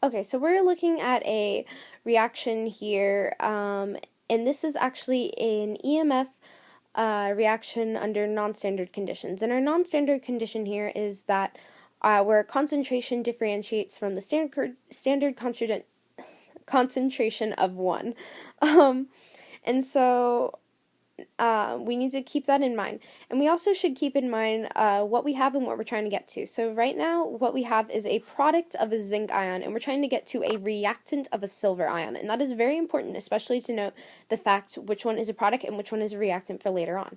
Okay, so we're looking at a reaction here, and this is actually an EMF reaction under non-standard conditions. And our non-standard condition here is that where concentration differentiates from the standard concentration of 1. Um, and so we need to keep that in mind. And we also should keep in mind what we have and what we're trying to get to. So right now, what we have is a product of a zinc ion, and we're trying to get to a reactant of a silver ion. And that is very important, especially to note the fact which one is a product and which one is a reactant for later on.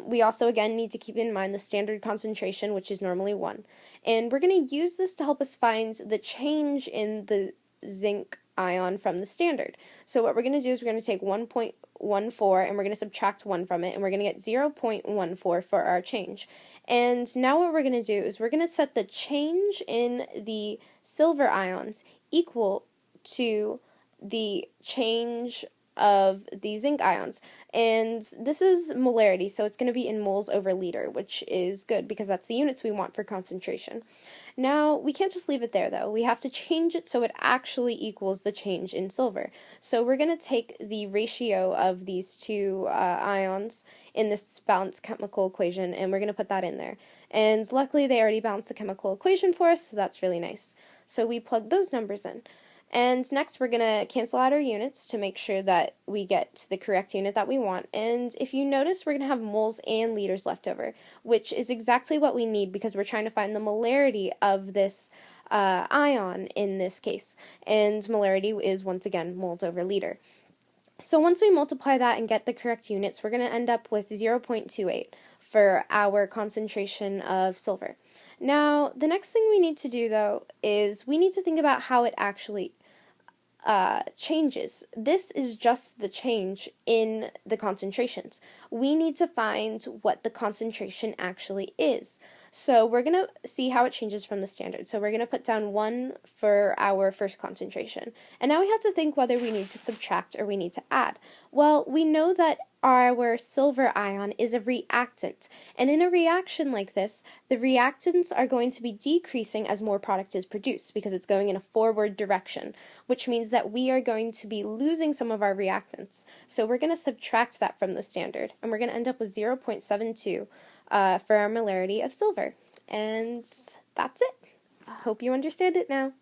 We also, again, need to keep in mind the standard concentration, which is normally 1. And we're going to use this to help us find the change in the zinc ion from the standard. So what we're going to do is we're going to take 1.14 and we're going to subtract 1 from it, and we're going to get 0.14 for our change. And now what we're going to do is we're going to set the change in the silver ions equal to the change of the zinc ions, and this is molarity, so it's going to be in moles over liter, which is good because that's the units we want for concentration. Now, we can't just leave it there though. We have to change it so it actually equals the change in silver. So we're going to take the ratio of these two ions in this balanced chemical equation, and we're going to put that in there. And luckily they already balanced the chemical equation for us, so that's really nice. So we plug those numbers in. And next we're going to cancel out our units to make sure that we get the correct unit that we want. And if you notice, we're going to have moles and liters left over, which is exactly what we need because we're trying to find the molarity of this ion in this case. And molarity is, once again, moles over liter. So once we multiply that and get the correct units, we're going to end up with 0.28 for our concentration of silver. Now, the next thing we need to do, though, is we need to think about how it actually changes. This is just the change in the concentrations. We need to find what the concentration actually is. So we're going to see how it changes from the standard. So we're going to put down 1 for our first concentration. And now we have to think whether we need to subtract or we need to add. Well, we know that our silver ion is a reactant. And in a reaction like this, the reactants are going to be decreasing as more product is produced because it's going in a forward direction, which means that we are going to be losing some of our reactants. So we're going to subtract that from the standard, and we're going to end up with 0.72 for our molarity of silver. And that's it. I hope you understand it now.